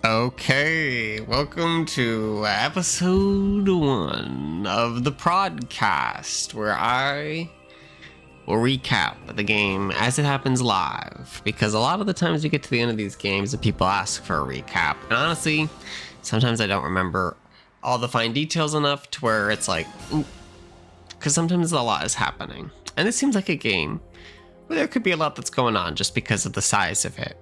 Okay, welcome to episode 1 of the Prodcast, where I will recap the game as it happens live, because a lot of the times we get to the end of these games and people ask for a recap, and honestly, sometimes I don't remember all the fine details enough to where it's like, because sometimes a lot is happening, and this seems like a game where there could be a lot that's going on just because of the size of it.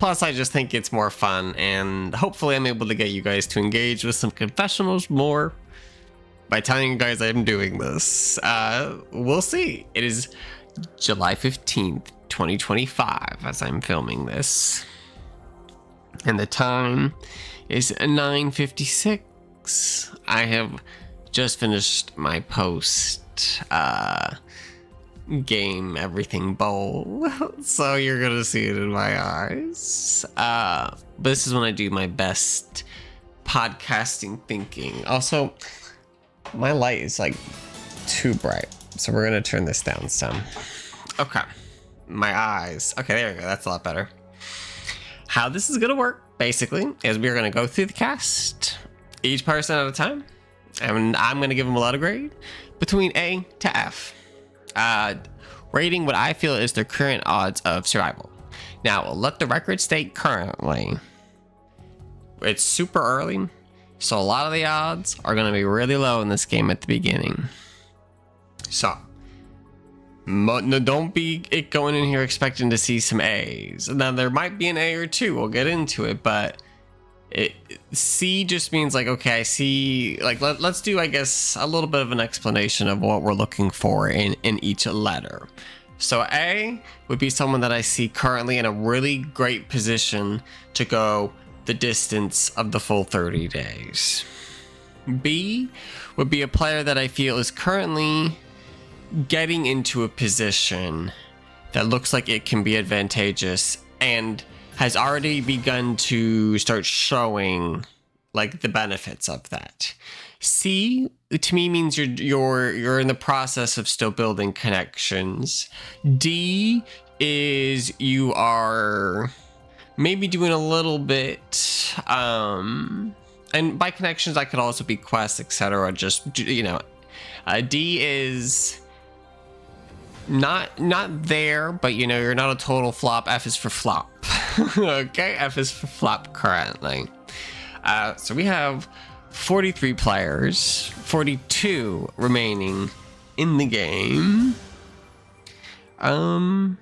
Plus, I just think it's more fun, and hopefully I'm able to get you guys to engage with some confessionals more by telling you guys I'm doing this. We'll see. It is July 15th, 2025 as I'm filming this. And the time is 9:56. I have just finished my post game everything bowl, so you're gonna see it in my eyes, but this is when I do my best podcasting thinking. Also, my light is like too bright, so we're gonna turn this down some. Okay, my eyes, okay, there we go, that's a lot better. How this is gonna work basically is we're gonna go through the cast, each person at a time, and I'm gonna give them a letter grade between A to F, rating what I feel is their current odds of survival. Now, let the record state currently, it's super early, so a lot of the odds are going to be really low in this game at the beginning. So, no, don't be going in here expecting to see some A's. Now, there might be an A or two, we'll get into it, but C just means like, okay, I see, like, let's do, I guess, a little bit of an explanation of what we're looking for in each letter. So A would be someone that I see currently in a really great position to go the distance of the full 30 days. B would be a player that I feel is currently getting into a position that looks like it can be advantageous and has already begun to start showing like the benefits of that. C to me means you're in the process of still building connections. D is you are maybe doing a little bit, and by connections I could also be quests, etc. Just, you know, D is not there, but you know, you're not a total flop. F is for flop. Okay, F is for flop currently. So we have 43 players, 42 remaining in the game. And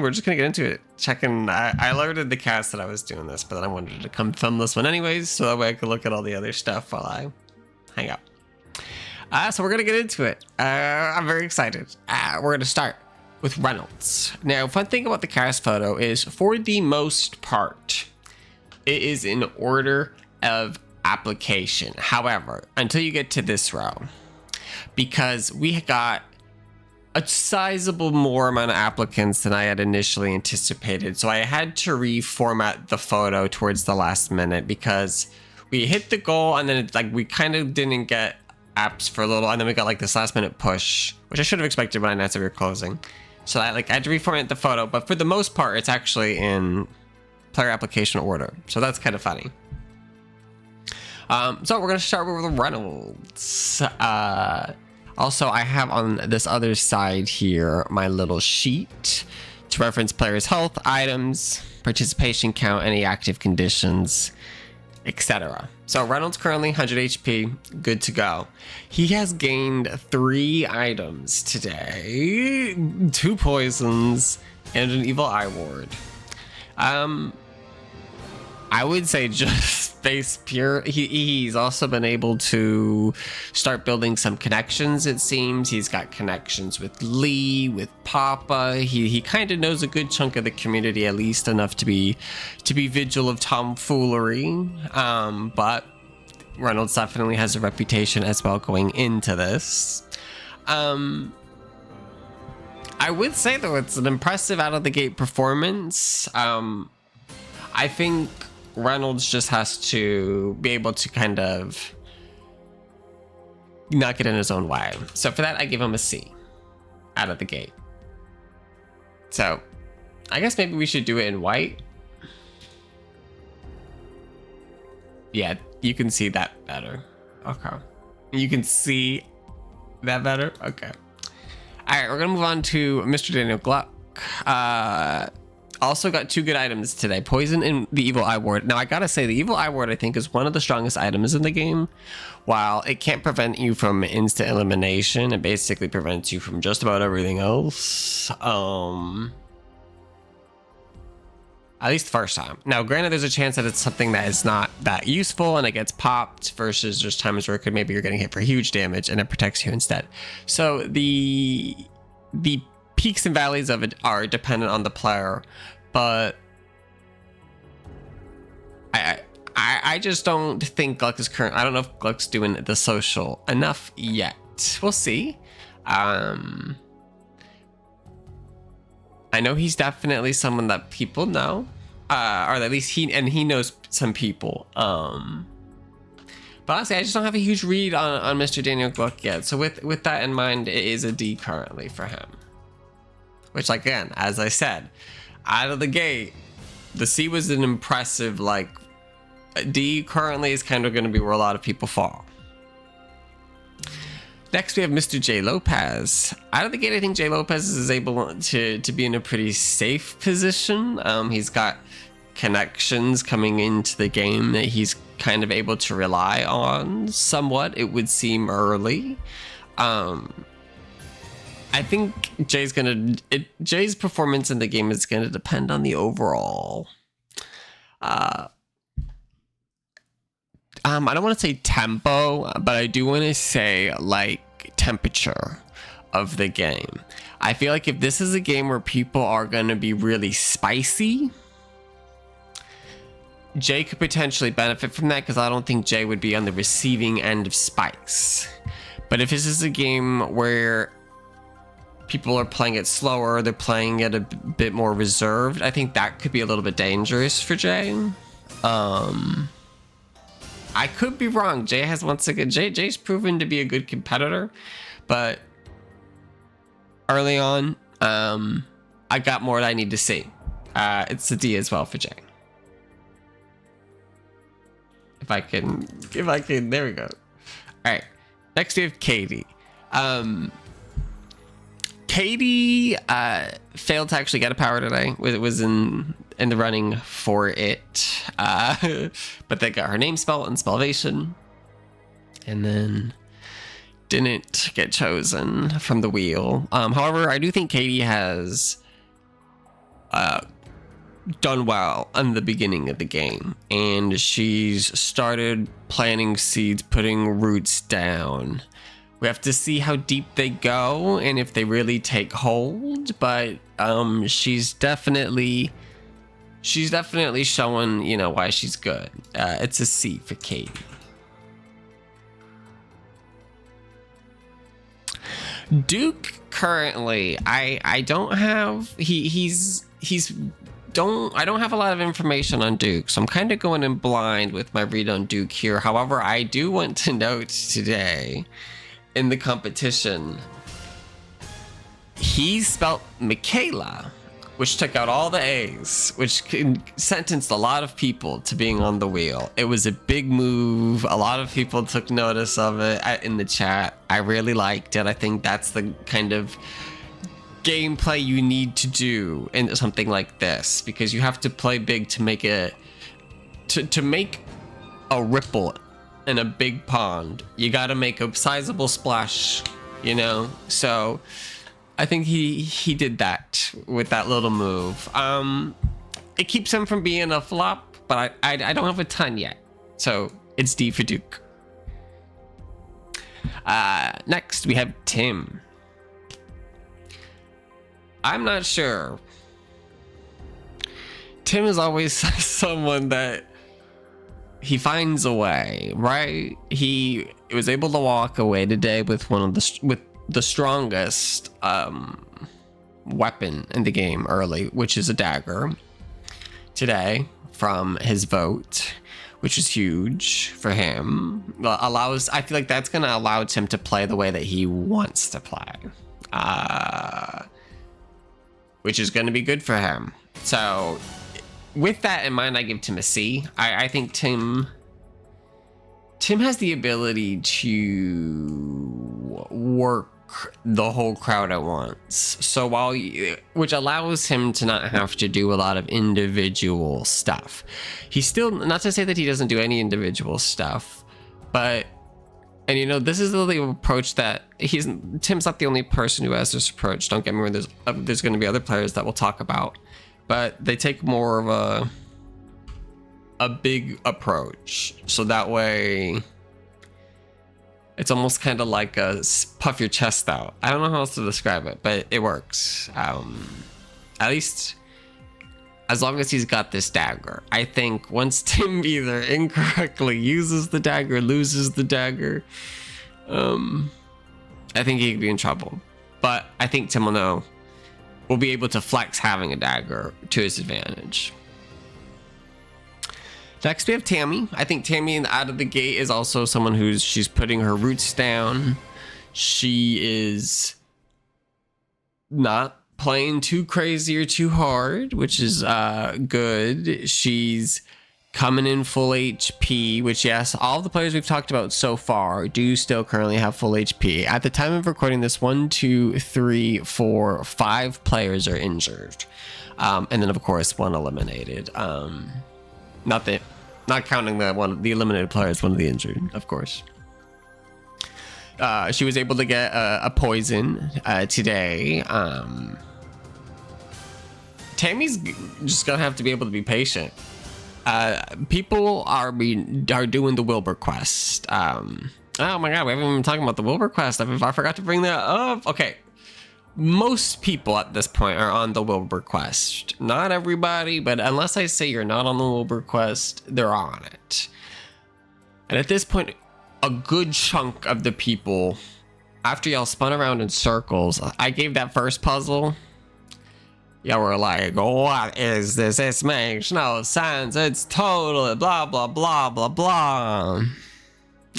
we're just gonna get into it. Checking, I alerted the cast that I was doing this, but then I wanted to come film this one anyways, so that way I could look at all the other stuff while I hang out. So we're gonna get into it. I'm very excited. We're gonna start with Reynolds. Now, fun thing about the cast photo is, for the most part, it is in order of application. However, until you get to this row, because we got a sizable more amount of applicants than I had initially anticipated, so I had to reformat the photo towards the last minute because we hit the goal and then it's like we kind of didn't get apps for a little, and then we got like this last minute push, which I should have expected when I announced that we were closing. So I had to reformat the photo, but for the most part, it's actually in player application order. So that's kind of funny. So we're gonna start with Reynolds. Also, I have on this other side here my little sheet to reference players' health, items, participation count, any active conditions, etc. So Reynolds currently 100 HP, good to go. He has gained 3 items today, 2 poisons, and an evil eye ward. I would say just base pure. He's also been able to start building some connections, it seems. He's got connections with Lee, with Papa. He kind of knows a good chunk of the community, at least enough to be vigil of tomfoolery. But Reynolds definitely has a reputation as well going into this. I would say, though, it's an impressive out of the gate performance. I think Reynolds just has to be able to kind of not get in his own way. So for that, I give him a C out of the gate. So I guess maybe we should do it in white. Yeah, you can see that better. Okay. You can see that better? Okay. All right, we're gonna move on to Mr. Daniel Gluck. Also got 2 good items today, Poison and the Evil Eye Ward. Now I gotta say, the Evil Eye Ward I think is one of the strongest items in the game. While it can't prevent you from instant elimination, it basically prevents you from just about everything else. At least the first time. Now, granted, there's a chance that it's something that is not that useful and it gets popped versus there's times where maybe you're getting hit for huge damage and it protects you instead. So the peaks and valleys of it are dependent on the player, but I just don't think Gluck is current. I don't know if Gluck's doing the social enough yet. We'll see. I know he's definitely someone that people know, or at least he knows some people. But honestly, I just don't have a huge read on Mr. Daniel Gluck yet. So with that in mind, it is a D currently for him. Which, again, as I said, out of the gate, the C was an impressive, D currently is kind of going to be where a lot of people fall. Next, we have Mr. J. Lopez. Out of the gate, I think J. Lopez is able to be in a pretty safe position. He's got connections coming into the game that he's kind of able to rely on somewhat, it would seem, early. I think Jay's performance in the game is going to depend on the overall. I don't want to say tempo, but I do want to say temperature of the game. I feel like if this is a game where people are going to be really spicy, Jay could potentially benefit from that because I don't think Jay would be on the receiving end of spikes. But if this is a game where people are playing it slower, they're playing it a bit more reserved, I think that could be a little bit dangerous for Jay. I could be wrong. Jay has once again, Jay's proven to be a good competitor, but early on, I got more that I need to see. It's a D as well for Jay. If I can, there we go. All right, next we have Katie. Katie failed to actually get a power today. It was in the running for it, but they got her name spell and spellvation, and then didn't get chosen from the wheel. However, I do think Katie has done well in the beginning of the game, and she's started planting seeds, putting roots down. We have to see how deep they go and if they really take hold, but she's definitely showing, why she's good. It's a C for Katie. Duke currently, I don't have I don't have a lot of information on Duke, so I'm kind of going in blind with my read on Duke here. However, I do want to note today in the competition, he spelt Michaela, which took out all the A's, which sentenced a lot of people to being on the wheel. It was a big move. A lot of people took notice of it in the chat. I really liked it. I think that's the kind of gameplay you need to do in something like this, because you have to play big to make it to make a ripple in a big pond. You got to make a sizable splash, so I think he did that with that little move. It keeps him from being a flop, but I don't have a ton yet, so it's D for Duke. Next we have Tim. I'm not sure. Tim is always someone that he finds a way, right? He was able to walk away today with the strongest weapon in the game early, which is a dagger today from his vote, which is huge for him. I feel like that's going to allow Tim to play the way that he wants to play. Which is going to be good for him. So with that in mind, I give Tim a C. I think Tim has the ability to work the whole crowd at once. So which allows him to not have to do a lot of individual stuff. He's still, not to say that he doesn't do any individual stuff, but, and you know, this is the approach that Tim's not the only person who has this approach. Don't get me wrong, there's going to be other players that we'll talk about, but they take more of a big approach. So that way, it's almost kind of like a puff your chest out. I don't know how else to describe it, but it works. At least as long as he's got this dagger. I think once Tim either incorrectly uses the dagger, loses the dagger, I think he could be in trouble. But I think Tim will be able to flex having a dagger to his advantage. Next, we have Tammy. I think Tammy out of the gate is also someone she's putting her roots down. She is not playing too crazy or too hard, which is good. She's coming in full HP, which, yes, all the players we've talked about so far do still currently have full HP. At the time of recording this, 1, 2, 3, 4, 5 players are injured. And then, of course, 1 eliminated. Not counting the eliminated players, 1 of the injured, of course. She was able to get a poison today. Tammy's just gonna have to be able to be patient. People are doing the Wilbur quest. Oh my god, we haven't even talking about the Wilbur quest. I forgot to bring that up. Okay. Most people at this point are on the Wilbur quest. Not everybody, but unless I say you're not on the Wilbur quest, they're on it. And at this point, a good chunk of the people, after y'all spun around in circles, I gave that first puzzle. Y'all were like, what is this? This makes no sense. It's totally blah, blah, blah, blah, blah.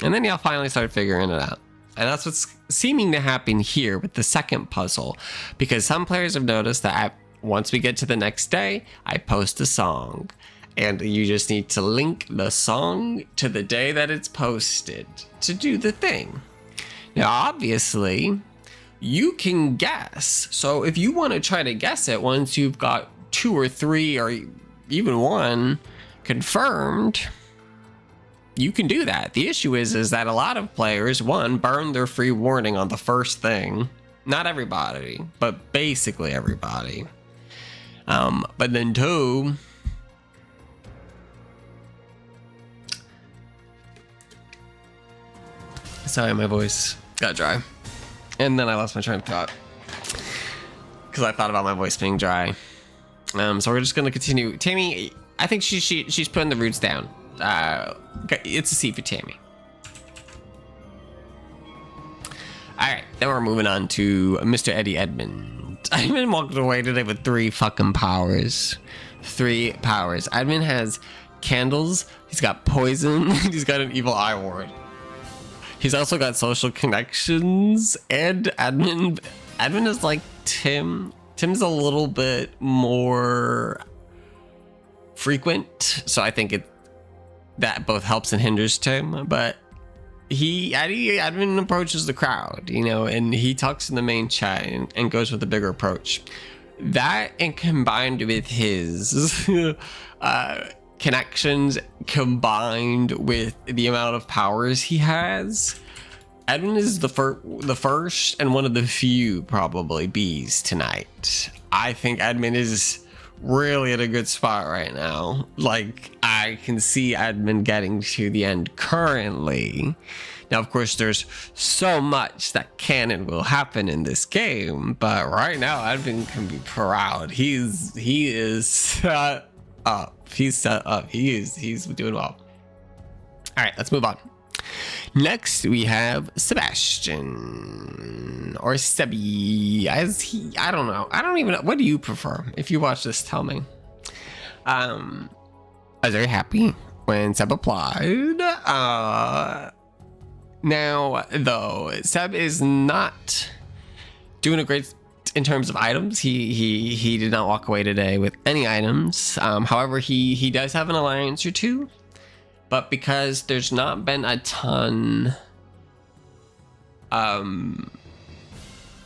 And then y'all finally started figuring it out. And that's what's seeming to happen here with the second puzzle, because some players have noticed that once we get to the next day, I post a song, and you just need to link the song to the day that it's posted to do the thing. Now, obviously, you can guess. So if you want to try to guess it once you've got 2 or 3 or even 1 confirmed, you can do that. The issue is that a lot of players, 1, burn their free warning on the first thing. Not everybody, but basically everybody. But then 2, sorry, my voice got dry. And then I lost my train of thought, because I thought about my voice being dry. So we're just gonna continue. Tammy, I think she's putting the roots down. It's a C for Tammy. Alright, then we're moving on to Mr. Eddie Edmund. Edmund walked away today with 3 fucking powers. 3 powers. Edmund has candles, he's got poison, he's got an evil eye ward. He's also got social connections, and Edmund is like Tim. Tim's a little bit more frequent, so I think that both helps and hinders Tim, but Edmund approaches the crowd, you know, and he talks in the main chat and goes with a bigger approach. That, and combined with his connections, combined with the amount of powers he has, Edmund is the first and one of the few probably Bs tonight. I think Edmund is really at a good spot right now. Like, I can see Edmund getting to the end currently. Now, of course, there's so much that can and will happen in this game, but right now Edmund can be proud. He is set up. He's set up. He's doing well. All right, let's move on. Next, we have Sebastian, or Sebi, I don't know. I don't even know. What do you prefer? If you watch this, tell me. I was very happy when Seb applied. Now, though, Seb is not doing a great in terms of items. He did not walk away today with any items. However, he does have an alliance or two, but because there's not been a ton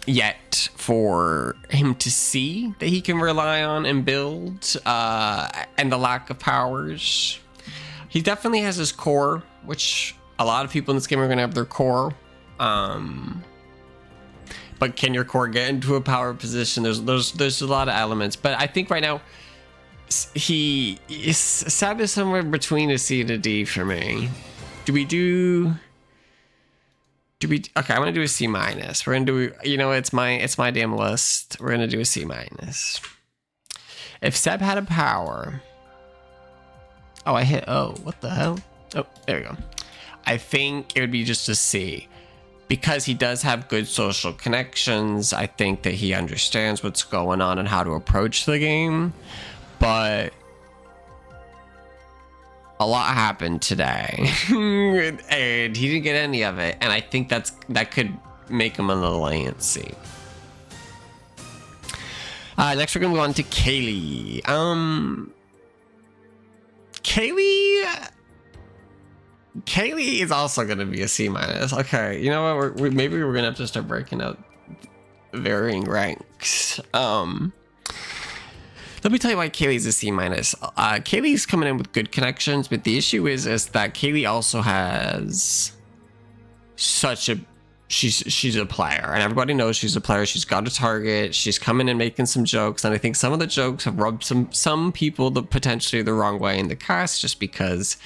yet for him to see that he can rely on and build, and the lack of powers, he definitely has his core, which a lot of people in this game are going to have their core. But can your core get into a power position? There's a lot of elements, but I think right now he is Seb is somewhere between a C and a D for me. Okay, I'm gonna do a C minus. We're gonna do, it's my damn list. We're gonna do a C minus. If Seb had a power, what the hell? Oh, there we go. I think it would be just a C, because he does have good social connections. I think that he understands what's going on and how to approach the game, but a lot happened today and he didn't get any of it, and I think that could make him an alliance C. Next we're gonna go on to Kaylee. Kaylee is also gonna be a C minus. Okay, you know what? Maybe we're gonna have to start breaking out varying ranks. Let me tell you why Kaylee's a C minus. Kaylee's coming in with good connections, but the issue is that Kaylee also has she's a player, and everybody knows she's a player. She's got a target. She's coming in making some jokes, and I think some of the jokes have rubbed some people potentially the wrong way in the cast, just because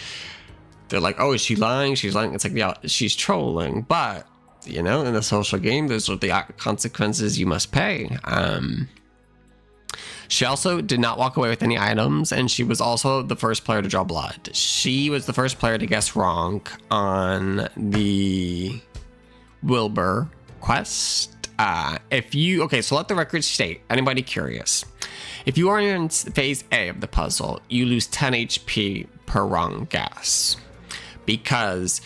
they're like, oh, is she lying? She's lying. It's like, yeah, she's trolling, but in the social game, those are the consequences you must pay. She also did not walk away with any items, and she was also the first player to draw blood. She was the first player to guess wrong on the Wilbur quest. So let the record state, anybody curious, if you are in phase A of the puzzle, you lose 10 HP per wrong guess, because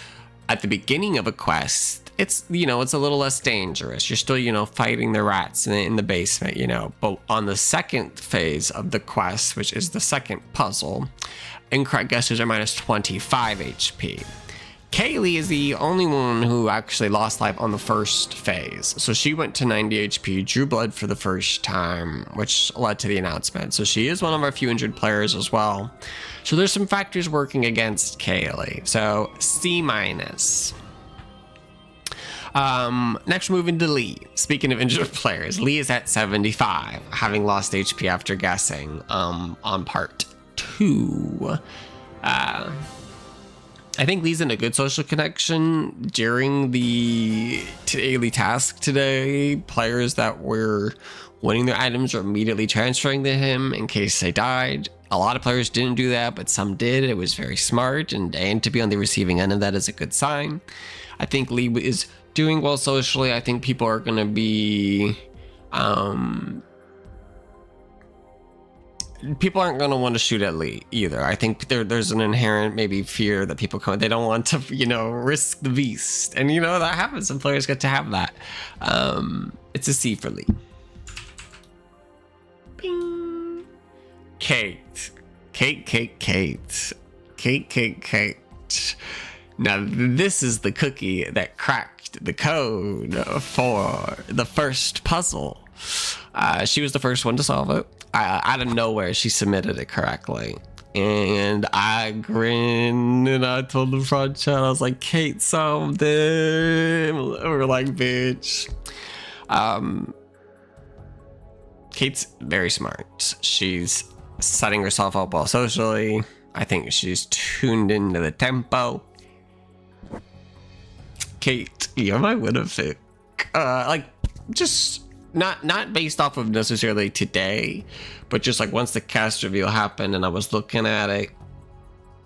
at the beginning of a quest, it's it's a little less dangerous. You're still fighting the rats in the basement, but on the second phase of the quest, which is the second puzzle, incorrect guesses are minus 25 HP. Kaylee is the only one who actually lost life on the first phase, so she went to 90 HP, drew blood for the first time, which led to the announcement. So she is one of our few injured players as well. So there's some factors working against Kaylee. So C minus. Next, moving to Lee. Speaking of injured players, Lee is at 75, having lost HP after guessing on part 2. I think Lee's in a good social connection. During the daily task today, players that were winning their items were immediately transferring to him in case they died. A lot of players didn't do that, but some did. It was very smart, and to be on the receiving end of that is a good sign. I think Lee is doing well socially. I think people are going to be people aren't going to want to shoot at Lee either. I think there's an inherent maybe fear that people they don't want to risk the beast, and that happens. Some players get to have that. It's a C for Lee. Bing. Kate. Now this is the cookie that cracked the code for the first puzzle. She was the first one to solve it. Out of nowhere, she submitted it correctly. And I grinned and I told the front chat, I was like, Kate solved it. We're like, bitch. Kate's very smart. She's setting herself up well socially. I think she's tuned into the tempo. Kate, you're my winner pick. Just not based off of necessarily today, but just like once the cast reveal happened and I was looking at it,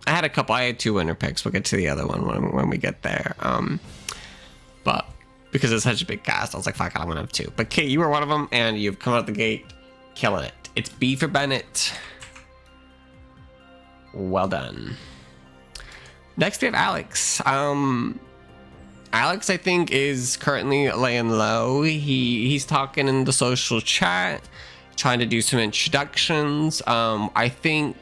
I had 2 winner picks. We'll get to the other one when we get there. But because it's such a big cast, I was like, fuck it, I'm gonna have 2. But Kate, you were one of them, and you've come out the gate killing it. It's B for Bennett. Well done. Next we have Alex. Alex, I think, is currently laying low. He's talking in the social chat, trying to do some introductions. I think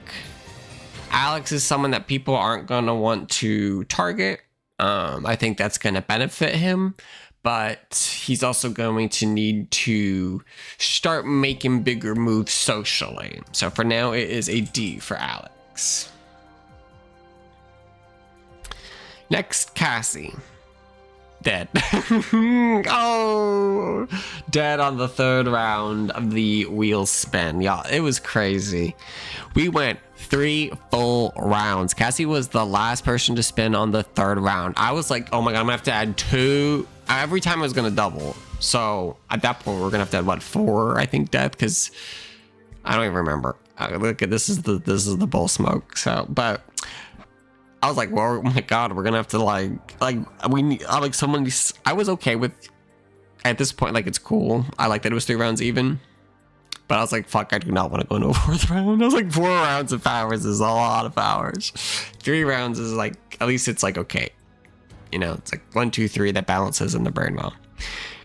Alex is someone that people aren't going to want to target. I think that's going to benefit him, but he's also going to need to start making bigger moves socially. So for now, it is a D for Alex. Next, Cassie. Dead. Oh, dead on the third round of the wheel spin. Y'all, it was crazy. We went 3 full rounds. Cassie was the last person to spin on the third round. I was like, oh my god, I'm gonna have to add 2. Every time I was gonna double. So at that point, we're gonna have to add what, 4, I think, death, because I don't even remember. Look at this is the bull smoke. So, but I was like, well, oh my god, we're gonna have to we need someone. I was okay with at this point, like, it's cool. I like that it was 3 rounds even, but I was like, fuck, I do not want to go into a 4th round. I was like, 4 rounds of powers is a lot of powers. 3 rounds is like, at least it's like okay, you know, it's like 1, 2, 3 that balances in the brain well.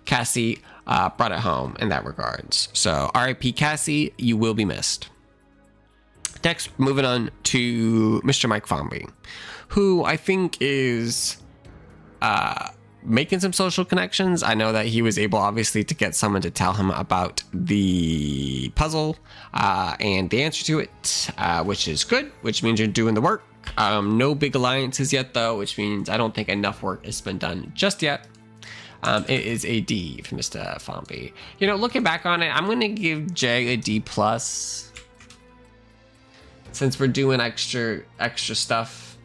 Cassie brought it home in that regards. So R.I.P. Cassie, you will be missed. Next, moving on to Mr. Mike Fomby, who I think is making some social connections. I know that he was able, obviously, to get someone to tell him about the puzzle and the answer to it, which is good, which means you're doing the work. No big alliances yet, though, which means I don't think enough work has been done just yet. It is a D for Mr. Fomby. You know, looking back on it, I'm going to give Jay a D+. Since we're doing extra stuff.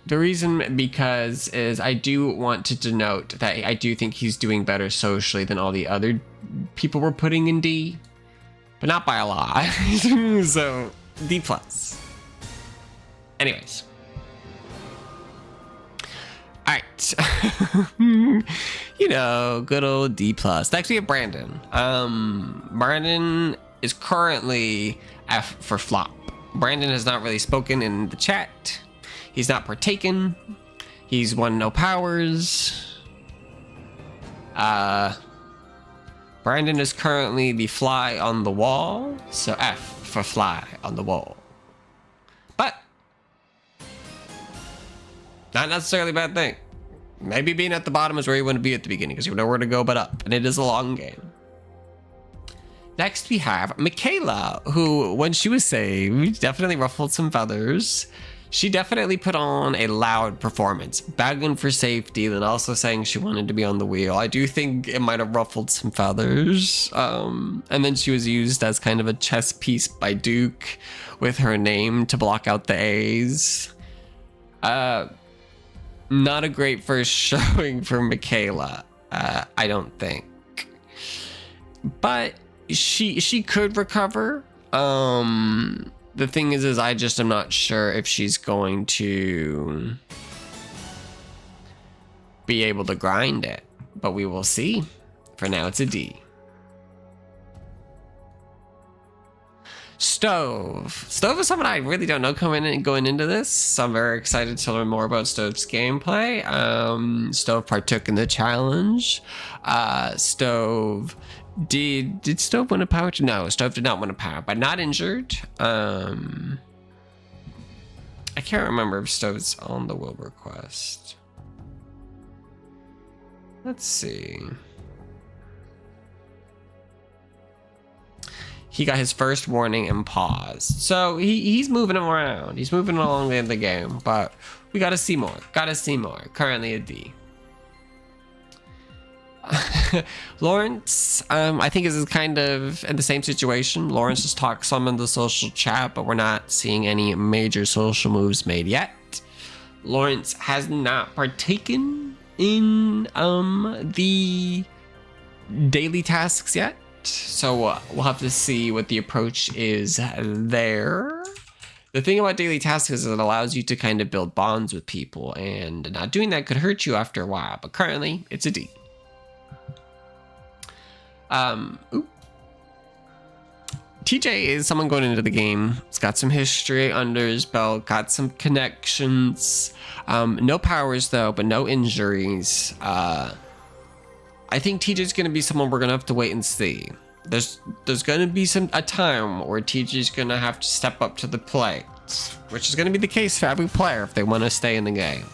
The reason because is I do want to denote that I do think he's doing better socially than all the other people we're putting in D, but not by a lot. So D+. Anyways. All right. You know, good old D+. Next we have Brandon. Brandon is currently F for flop. Brandon has not really spoken in the chat. He's not partaken. He's won no powers. Brandon is currently the fly on the wall. So F for fly on the wall. But not necessarily a bad thing. Maybe being at the bottom is where you want to be at the beginning, because you have nowhere to go but up. And it is a long game. Next, we have Michaela, who, when she was saved, definitely ruffled some feathers. She definitely put on a loud performance, begging for safety, then also saying she wanted to be on the wheel. I do think it might have ruffled some feathers. And then she was used as kind of a chess piece by Duke with her name to block out the A's. Not a great first showing for Michaela, I don't think. But she could recover. The thing is I just am not sure if she's going to be able to grind it, but we will see. For now, it's a D. Stove is someone I really don't know going into this, so I'm very excited to learn more about Stove's gameplay. Stove partook in the challenge. Stove did Stove win a power? No, Stove did not win a power, but not injured. I can't remember if Stove's on the will request. Let's see. He got his first warning and paused. So he's moving around. He's moving along in the game, but we gotta see more. Currently a D. Lawrence, I think is kind of in the same situation. Lawrence just talked some in the social chat, but we're not seeing any major social moves made yet. Lawrence has not partaken in the daily tasks yet. So we'll have to see what the approach is there. The thing about daily tasks is it allows you to kind of build bonds with people, and not doing that could hurt you after a while, but currently it's a D. TJ is someone going into the game. He's got some history under his belt, got some connections. No powers though, but no injuries. I think TJ's going to be someone we're going to have to wait and see. There's going to be a time where TJ's going to have to step up to the plate, which is going to be the case for every player if they want to stay in the game.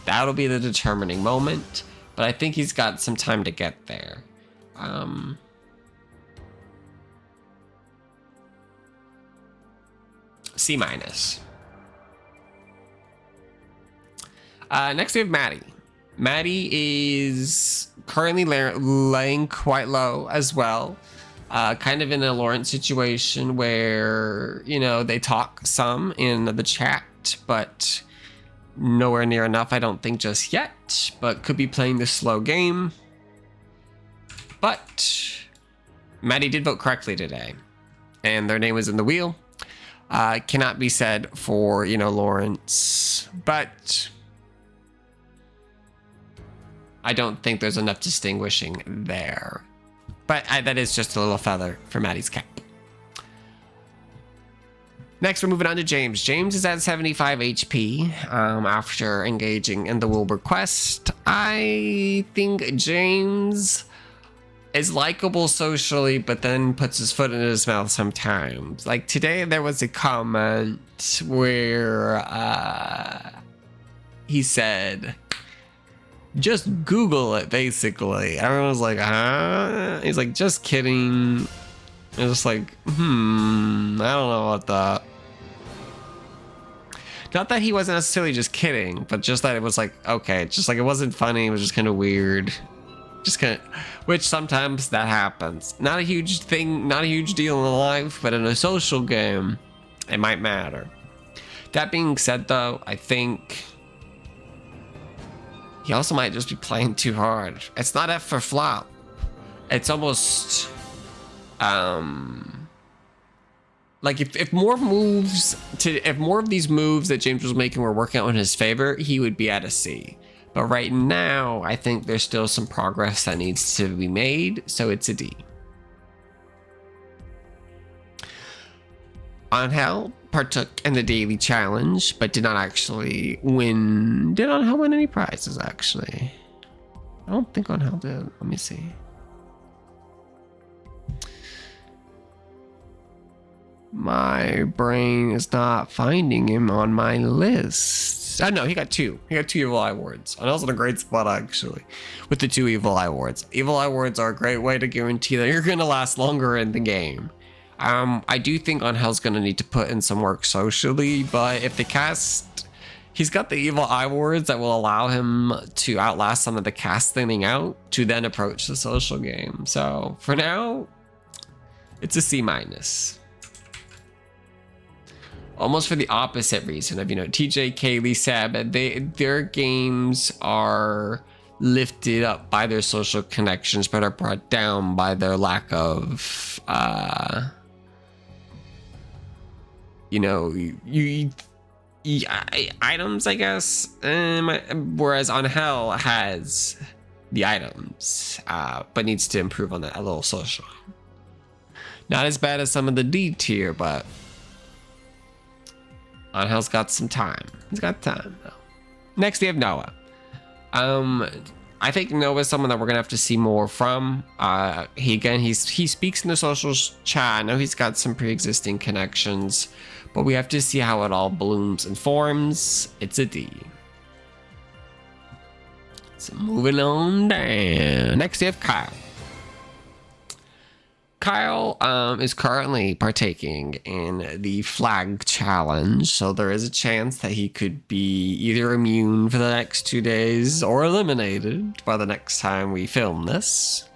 That'll be the determining moment, but I think he's got some time to get there. C-. Next we have Maddie. Maddie is currently laying quite low as well. Kind of in a Lawrence situation where, you know, they talk some in the chat, but nowhere near enough, I don't think, just yet. But could be playing the slow game. But Maddie did vote correctly today, and their name was in the wheel. Cannot be said for, you know, Lawrence, but I don't think there's enough distinguishing there. But that is just a little feather for Maddie's cap. Next, we're moving on to James. James is at 75 HP after engaging in the Wilbur quest. I think James is likable socially, but then puts his foot in his mouth sometimes. Like today, there was a comment where he said, just Google it, basically. Everyone was like, huh? He's like, just kidding. It's just like, I don't know about that. Not that he wasn't necessarily just kidding, but just that it was like, okay, just like it wasn't funny, it was just kind of weird. Just kind of, which sometimes that happens. Not a huge thing, not a huge deal in life, but in a social game, it might matter. That being said, though, I think he also might just be playing too hard. It's not F for flop. It's almost, like if more of these moves that James was making were working out in his favor, he would be at a C. But right now, I think there's still some progress that needs to be made, so it's a D. Angel partook in the daily challenge, but did not actually win. Did Angel win any prizes, actually? I don't think Angel did. Let me see. My brain is not finding him on my list. I know he got two. He got 2 Evil Eye Awards. And also in a great spot, actually, with the 2 Evil Eye Awards. Evil Eye Awards are a great way to guarantee that you're going to last longer in the game. I do think Angel's going to need to put in some work socially, but if the cast, he's got the Evil Eye Awards that will allow him to outlast some of the cast thinning out to then approach the social game. So for now, it's a C-. Almost for the opposite reason of, you know, TJ, Kaylee, Sab, their games are lifted up by their social connections, but are brought down by their lack of, you know, items, I guess. Whereas Angel has the items, but needs to improve on that a little social. Not as bad as some of the D tier, but Angel's got some time. He's got time, though. Next, we have Noah. I think Noah is someone that we're gonna have to see more from. He speaks in the social chat. I know he's got some pre-existing connections, but we have to see how it all blooms and forms. It's a D. So moving on down. Next, we have Kyle. Kyle is currently partaking in the flag challenge, so there is a chance that he could be either immune for the next 2 days or eliminated by the next time we film this.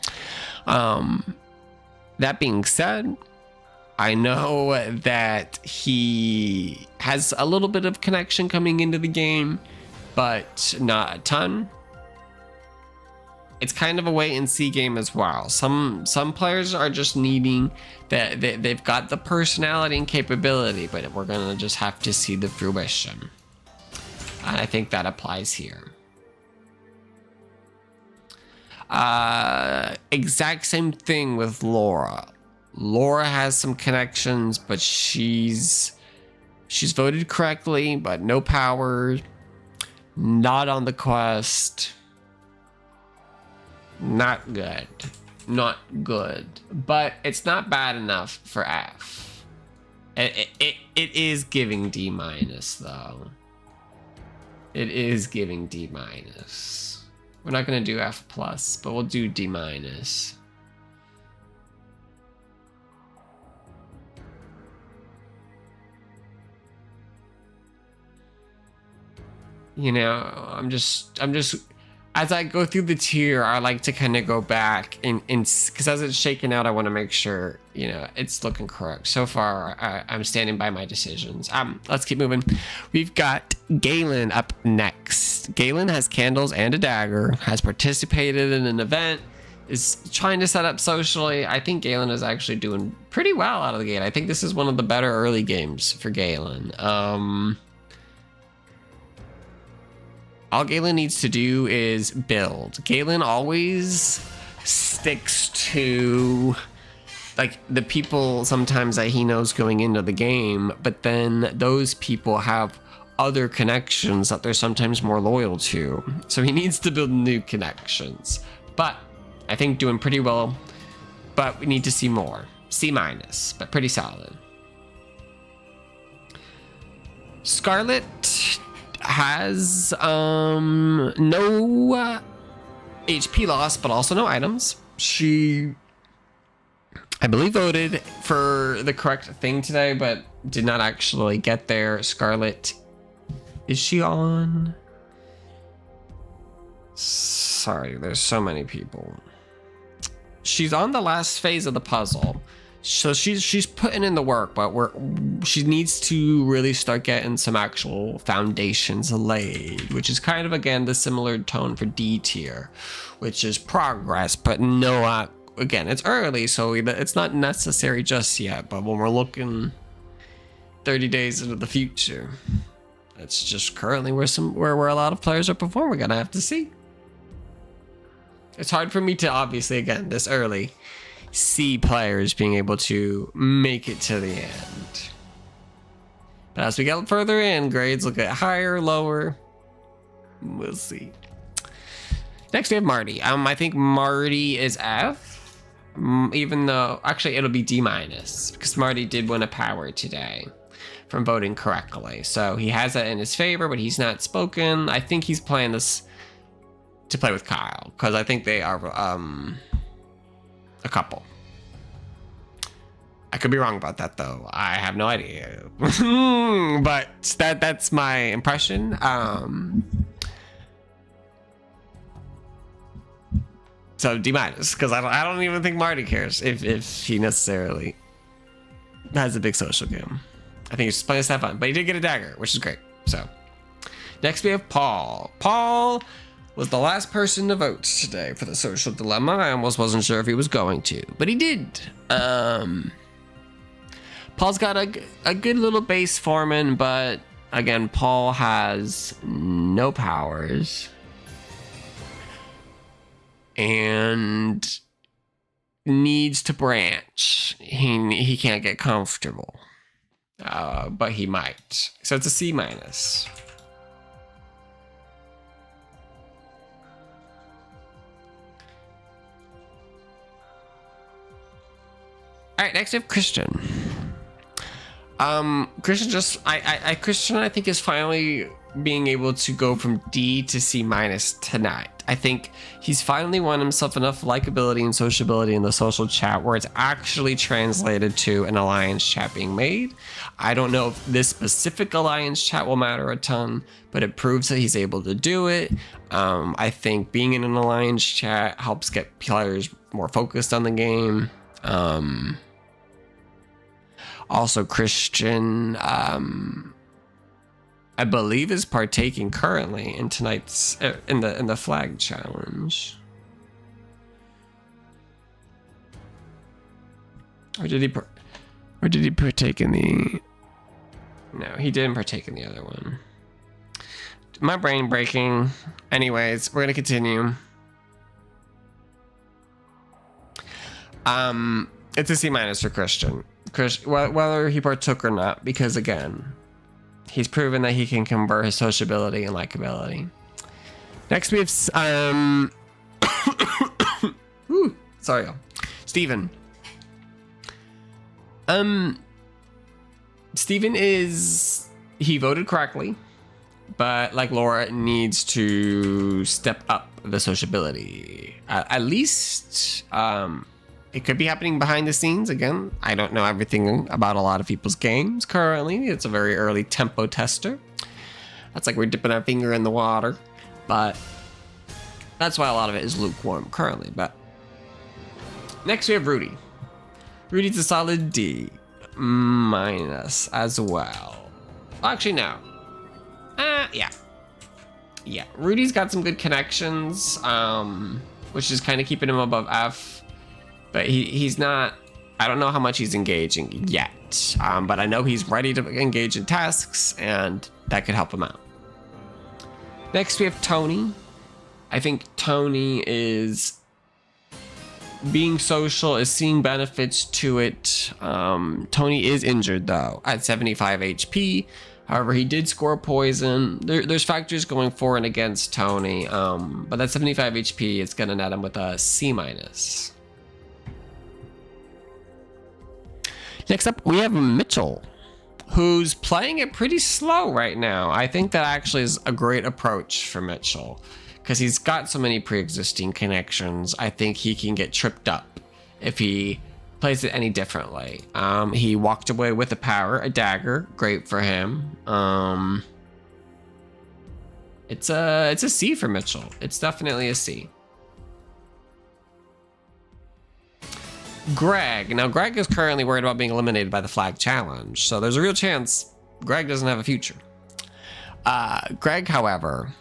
That being said, I know that he has a little bit of connection coming into the game, but not a ton. It's kind of a wait and see game as well. Some players are just needing that they've got the personality and capability, but we're gonna just have to see the fruition. And I think that applies here. Exact same thing with Laura. Laura has some connections, but she's voted correctly, but no power. Not on the quest. Not good. Not good. But it's not bad enough for F. It is giving D minus though. It is giving D minus. We're not gonna do F plus, but we'll do D minus. You know, I'm just as I go through the tier, I like to kind of go back and because as it's shaken out, I want to make sure, you know, it's looking correct. So far, I'm standing by my decisions. Let's keep moving. We've got Galen up next. Galen has candles and a dagger, has participated in an event, is trying to set up socially. I think Galen is actually doing pretty well out of the gate. I think this is one of the better early games for Galen. All Galen needs to do is build. Galen always sticks to like the people sometimes that he knows going into the game, but then those people have other connections that they're sometimes more loyal to. So he needs to build new connections. But I think doing pretty well, but we need to see more. C minus, but pretty solid. Scarlet has no HP loss, but also no items. She, I believe, voted for the correct thing today, but did not actually get there. Scarlet, is she on? Sorry, there's so many people. She's on the last phase of the puzzle. So she's putting in the work, but she needs to really start getting some actual foundations laid, which is kind of, again, the similar tone for D tier, which is progress, but no, again, it's early, so it's not necessary just yet, but when we're looking 30 days into the future, that's just currently where a lot of players are performing. We're gonna have to see. It's hard for me to, obviously, again, this early, see players being able to make it to the end. But as we get further in, grades will get higher, lower. We'll see. Next we have Marty. I think Marty is F, even though actually it'll be D minus because Marty did win a power today from voting correctly. So he has that in his favor, but he's not spoken. I think he's playing this to play with Kyle because I think they are a couple. I could be wrong about that though. I have no idea. But that's my impression. So D minus, because I don't even think Marty cares if he necessarily has a big social game. I think he's just playing to have fun. But he did get a dagger, which is great. So next we have Paul. Paul was the last person to vote today for the social dilemma. I almost wasn't sure if he was going to, but he did. Paul's got a good little base forming, but again, Paul has no powers and needs to branch. He can't get comfortable, but he might. So it's a C minus. All right, next we have Christian. Christian I think is finally being able to go from D to C minus tonight. I think he's finally won himself enough likability and sociability in the social chat where it's actually translated to an alliance chat being made. I don't know if this specific alliance chat will matter a ton, but it proves that he's able to do it. I think being in an alliance chat helps get players more focused on the game. Also, Christian, I believe, is partaking currently in tonight's in the flag challenge. Or did he partake in the? No, he didn't partake in the other one. My brain breaking. Anyways, we're gonna continue. It's a C minus for Christian. Whether he partook or not, because again, he's proven that he can convert his sociability and likability. Next we have sorry, Steven. Steven he voted correctly, but like Laura, needs to step up the sociability. At least, it could be happening behind the scenes. Again, I don't know everything about a lot of people's games currently. It's a very early tempo tester. That's like we're dipping our finger in the water, but that's why a lot of it is lukewarm currently. But next we have Rudy. Rudy's a solid D minus as well. Actually, no. Yeah. Rudy's got some good connections, which is kind of keeping him above F. But he's not. I don't know how much he's engaging yet. But I know he's ready to engage in tasks, and that could help him out. Next, we have Tony. I think Tony is being social, is seeing benefits to it. Tony is injured though at 75 HP. However, he did score poison. There's factors going for and against Tony, but that 75 HP is gonna net him with a C minus. Next up, we have Mitchell, who's playing it pretty slow right now. I think that actually is a great approach for Mitchell, because he's got so many pre-existing connections. I think he can get tripped up if he plays it any differently. He walked away with a power, a dagger, great for him. It's a C for Mitchell. It's definitely a C. Greg. Now, Greg is currently worried about being eliminated by the flag challenge, so there's a real chance Greg doesn't have a future. Greg, however,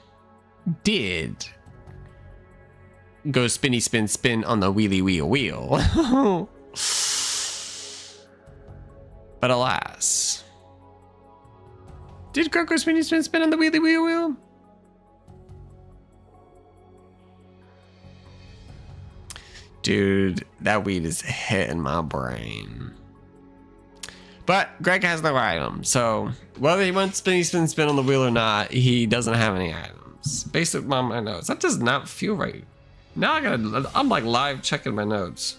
did go spinny spin spin on the wheelie wheel. But alas, did Greg go spinny spin spin on the wheelie wheel? Dude, that weed is hitting my brain. But Greg has no item, so whether he went spinny spin spin on the wheel or not, he doesn't have any items. Based on my notes, that does not feel right. Now I'm like live checking my notes.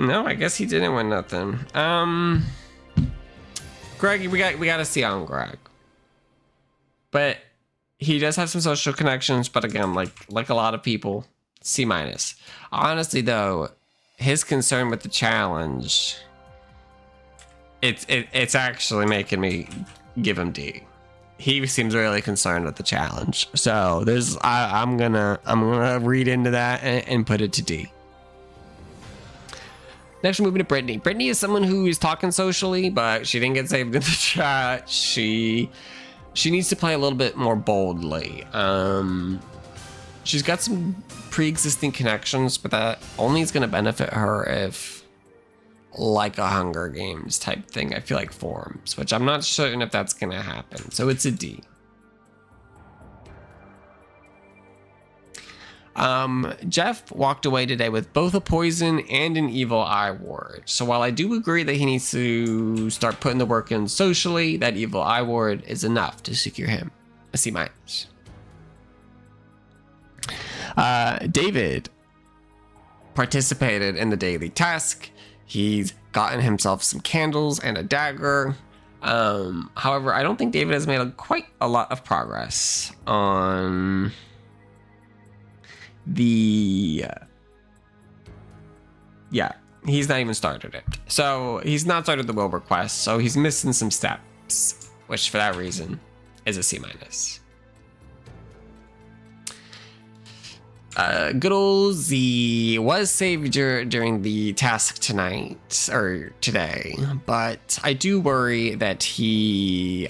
No, I guess he didn't win nothing. Greg, we got to see on Greg. But he does have some social connections, but again, like a lot of people, C minus. Honestly though, his concern with the challenge, it's actually making me give him D. He seems really concerned with the challenge. So I'm gonna read into that and put it to D. Next, we're moving to Brittany. Brittany is someone who is talking socially, but she didn't get saved in the chat. She needs to play a little bit more boldly. She's got some pre-existing connections, but that only is going to benefit her if, like a Hunger Games type thing, I feel like forms, which I'm not certain if that's going to happen. So it's a D. Jeff walked away today with both a poison and an evil eye ward. So while I do agree that he needs to start putting the work in socially, that evil eye ward is enough to secure him a C minus. David participated in the daily task. He's gotten himself some candles and a dagger. However, I don't think David has made quite a lot of progress on he's not even started it. So he's not started the will request, so he's missing some steps, which for that reason is a C minus. Good old Z was saved during the task tonight, or today, but I do worry that he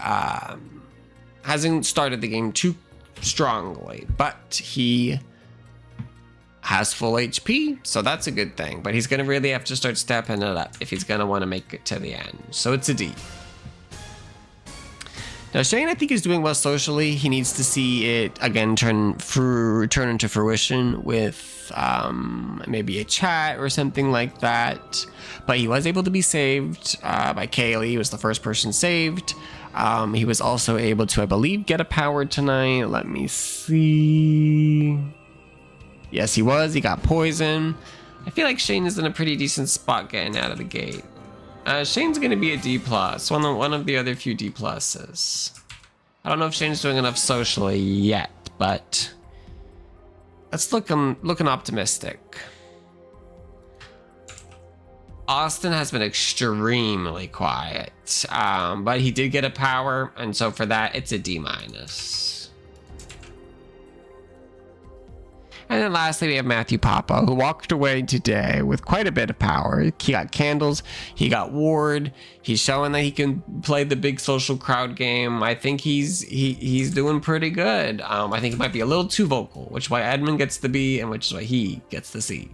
hasn't started the game too strongly, but he has full HP, so that's a good thing. But he's going to really have to start stepping it up if he's going to want to make it to the end. So it's a D. Now, Shane, I think, is doing well socially. He needs to see it, again, turn into fruition with maybe a chat or something like that. But he was able to be saved by Kaylee. He was the first person saved. He was also able to, I believe, get a power tonight. Let me see. Yes, he was. He got poison. I feel like Shane is in a pretty decent spot getting out of the gate. Shane's going to be a D+, one of the other few D+. I don't know if Shane's doing enough socially yet, but that's looking optimistic. Austin has been extremely quiet, but he did get a power, and so for that, it's a D-. And then lastly, we have Matthew Papa, who walked away today with quite a bit of power. He got candles, he got ward, he's showing that he can play the big social crowd game. I think he's doing pretty good. I think he might be a little too vocal, which is why Edmund gets the B and which is why he gets the C.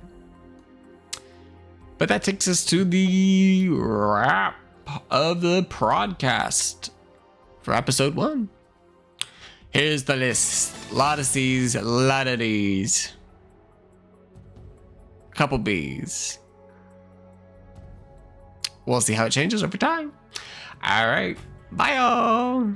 But that takes us to the wrap of the Prodcast for episode 1. Here's the list. A lot of C's, a lot of D's. Couple B's. We'll see how it changes over time. All right. Bye, y'all.